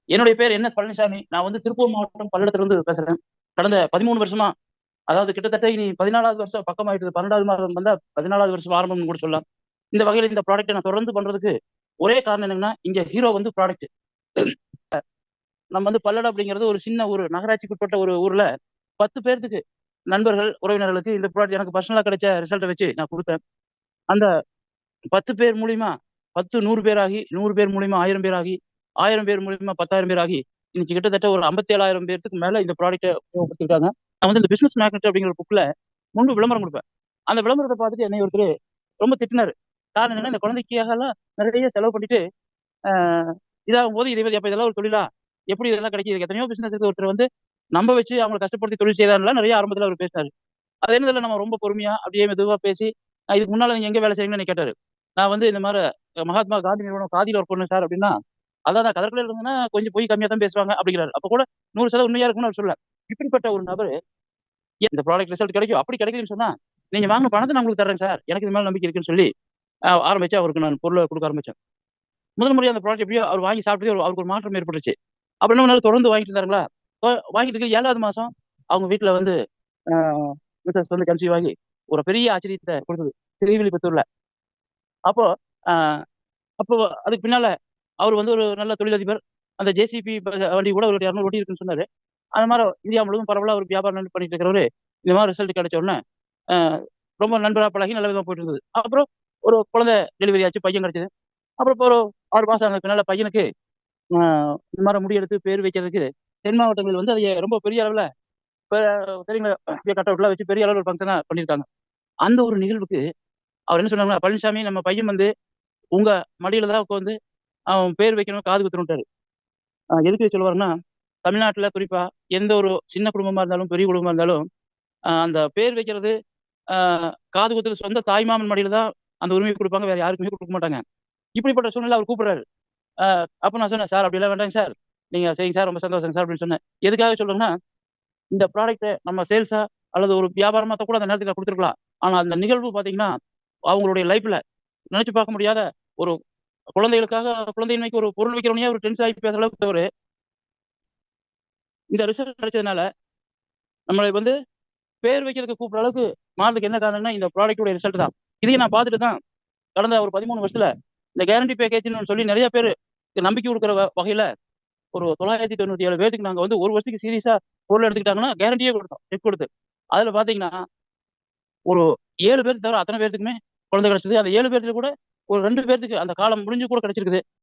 என்னுடைய பேர் என்.எஸ். பழனிசாமி. நான் வந்து திருப்பூர் மாவட்டம் பல்லடத்திலிருந்து பேசுறேன். கடந்த 13 வருஷமா, அதாவது கிட்டத்தட்ட இனி 14வது வருஷம் பக்கமாயிட்டுது. 12வது மாதம் வந்தா 14வது வருஷம் ஆரம்பம்னு கூட சொல்லலாம். இந்த வகையில இந்த ப்ராடக்ட்டை நான் தொடர்ந்து பண்றதுக்கு ஒரே காரணம் என்னன்னா, இங்க ஹீரோ வந்து ப்ராடக்ட். நம்ம வந்து பல்லடம் அப்படிங்கிறது ஒரு சின்ன ஊரு. நகராட்சிக்கு உட்பட்ட ஒரு ஊர்ல 10 பேர்த்துக்கு நண்பர்கள், உறவினர்களுக்கு இந்த ப்ராடக்ட் எனக்கு பர்சனலா கிடைச்ச ரிசல்ட்ட வச்சு நான் குடுத்தேன். அந்த 10 பேர் மூலியமா 10, 100 பேர் ஆகி, 100 பேர் மூலியமா 1000 பேர் ஆகி, 1000 பேர் மூலியமா 10,000 பேர் ஆகி, இன்னைக்கு கிட்டத்தட்ட ஒரு 57,000 பேத்துக்கு மேல இந்த ப்ராடக்ட்ட உபயோகப்படுத்திருக்காங்க. நான் வந்து இந்த பிசினஸ் மேக்னெட் அப்படிங்கிற ஒரு புக்ல முன்பு விளம்பரம் குடுப்பேன். அந்த விளம்பரத்த பார்த்துட்டு என்னைய ஒருத்தரு ரொம்ப திட்டினாரு. காரணம் என்னன்னா, இந்த குழந்தைக்காகலாம் நெறைய செலவு பண்ணிட்டு, அ இதாகும்போது அப்ப இதெல்லாம் ஒரு தொழிலா? எப்படி இதெல்லாம் கிடைக்குது? இதுக்கு எத்தனையோ பிசினஸ் இருக்கு. ஒருத்தர் வந்து நம்ப வச்சு அவங்கள கஷ்டப்படுத்தி தொழில் செய்றார்ன்லாம் நெறைய ஆரம்பத்துல அவரு பேசினாரு. அது என்னதுல நம்ம ரொம்ப பொறுமையா, அப்படியே மெதுவா பேசி, இதுக்கு முன்னால நீங்க எங்க வேலை செய்றீங்கன்னு என்னைய கேட்டாரு. நான் வந்து இந்த மாரி மகாத்மா காந்தி நிறுவனம் காதில ஒர்க் பண்ணேன் சார் அப்படின்னா, அதான் நான் கடற்கரையில இருந்தேன்னா கொஞ்சம் பொய் கம்மியா தான் பேசுவாங்க அப்படிங்கிறாரு. அப்ப கூட 100% உண்மையா இருக்கும்னு அவர் சொல்லல. இப்படிப்பட்ட ஒரு நபரு இந்த ப்ராடக்ட் ரிசல்ட் கிடைக்கும். அப்படி கிடைக்குதுன்னு சொன்னா, நீங்க வாங்குன பணத்த நான் உங்களுக்கு தர்றேன் சார். எனக்கு இது மேல நம்பிக்கை இருக்குன்னு சொல்லி ஆரம்பிச்சு அவருக்கு நான் பொருள குடுக்க ஆரம்பிச்சேன். முதல் முறையா அந்த ப்ராடக்ட் எப்படியோ அவர் வாங்கி சாப்பிட்டதே அவருக்கு ஒரு மாற்றம் ஏற்பட்டுருச்சு. அப்புறம் என்ன பண்ணாரு தொடர்ந்து வாங்கிட்டு இருந்தாருங்களா, வாங்கிட்டு இருக்க 7வது மாசம் அவங்க வீட்ல வந்து அ மிசஸ் வந்து கன்சீவ் ஆகி ஒரு பெரிய ஆச்சரியத்த குடுத்தது. ஸ்ரீவில்லிபுத்தூர்ல. அப்போ அ அப்போ அதுக்கு பின்னால அவர் வந்து ஒரு நல்ல தொழிலதிபர். அந்த ஜேசிபி வண்டி கூட ஒரு 200 வண்டி இருக்குன்னு சொன்னாரு. அது மாரி இந்தியா முழுவதும் பரவலா ஒரு வியாபாரம் பண்ணிட்டு இருக்கிறவரு, இந்த மாரி ரிசல்ட் கிடைச்ச உடனே, அ ரொம்ப நண்பரா பழகி நல்ல விதமா போயிட்டு இருந்தது. அப்புறம் ஒரு குழந்தை டெலிவரி ஆச்சு. பையன் கிடைச்சது. அப்புறம் இப்போ ஒரு 6 மாசம் ஆனதுக்கு பின்னால பையனுக்கு அ இந்த மாரி முடி எடுத்து பேர் வைக்கிறதுக்கு தென் மாவட்டங்கள் வந்து அதைய ரொம்ப பெரிய அளவுல இப்ப சரிங்களா கட் அவுட்லாம் வச்சு பெரிய அளவுல ஒரு ஃபங்ஷனா பண்ணியிருக்காங்க. அந்த ஒரு நிகழ்வுக்கு அவர் என்ன சொன்னாருன்னா, "பழனிசாமி நம்ம பையன் வந்து உங்க மடியில தான் உட்காந்து அவன் பேர் வைக்கணும், காது குத்தணும்ட்டாரு." எதுக்கு சொல்ல வரேன்னா, தமிழ்நாட்டுல குறிப்பா எந்த ஒரு சின்ன குடும்பமா இருந்தாலும், பெரிய குடும்பமா இருந்தாலும், அந்த பேர் வைக்கிறது, அ காது குத்துறது சொந்த தாய்மாமன் மடியில தான் அந்த உரிமைய குடுப்பாங்க. வேற யாருக்குமே குடுக்க மாட்டாங்க. இப்படிப்பட்ட சூழ்நிலையில அவர் கூப்பிடுறாரு. அ அப்ப நான் சொன்னேன், "சார் அப்படிலாம் வேண்டாங்க சார். நீங்க செய்யுங்க சார். ரொம்ப சந்தோஷங்க சார்" அப்படின்னு சொன்னேன். எதுக்காக சொல்றேன்னா, இந்த ப்ராடக்ட்ட நம்ம சேல்ஸா அல்லது ஒரு வியாபாரமா கூட அந்த நேரத்துல குடுத்துருக்கலாம். ஆனா அந்த நிகழ்வு பார்த்தீங்கன்னா, அவங்களுடைய லைஃப்ல நெனச்சு பார்க்க முடியாத ஒரு குழந்தைகளுக்காக குழந்தையின்மைக்கு ஒரு பொருள் வைக்கிறவனையே ஒரு டென்ஷன் ஆகி பேசுற அளவுக்கு அவரு இந்த ரிசல்ட் கிடைச்சதுனால, நம்மள வந்து பேர் வைக்கிறதுக்கு கூப்பிடுற அளவுக்கு மாறுனதுக்கு என்ன காரணம்னா, இந்த ப்ராடக்ட்டோட ரிசல்ட் தான். இதையும் நான் பார்த்துட்டு தான் கடந்த ஒரு 13 வருஷத்துல இந்த கேரண்டி பேக்கேஜ்ன்னு சொல்லி நெறைய பேரு நம்பிக்கை குடுக்குற வகையில ஒரு 997 பேத்துக்கு நாங்க வந்து 1 வருஷத்துக்கு சீரியஸா பொருள் எடுத்துக்கிட்டாங்கன்னா, கேரண்டியே குடுத்தோம். செக் குடுத்து. அதுல பார்த்தீங்கன்னா, ஒரு 7 பேர் தவிர அத்தன பேத்துக்குமே குழந்தை கிடைச்சது. அந்த 7 பேத்துல கூட ஒரு 2 பேத்துக்கு அந்த காலம் முடிஞ்சு கூட கிடைச்சிருக்குது.